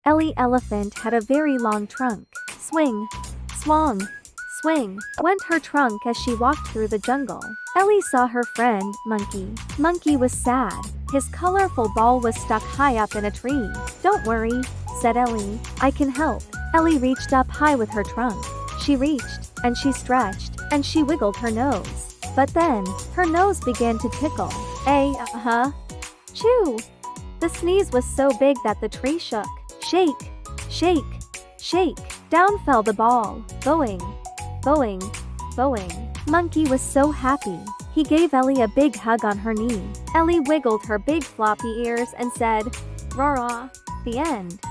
Ellie elephant had a very long trunk. Swing, swung, swing, went her trunk as she walked through the jungle. Ellie saw her friend, Monkey. Monkey was sad. His colorful ball was stuck high up in a tree. "Don't worry," said Ellie. "I can help." Ellie reached up high with her trunk. She reached, and she stretched, and she wiggled her nose. But then, her nose began to tickle. Chew! The sneeze was so big that the tree shook. Shake, shake, shake. Down fell the ball. Boing, boing, boing. Monkey was so happy. He gave Ellie a big hug on her knee. Ellie wiggled her big floppy ears and said, "Rah-rah." The end.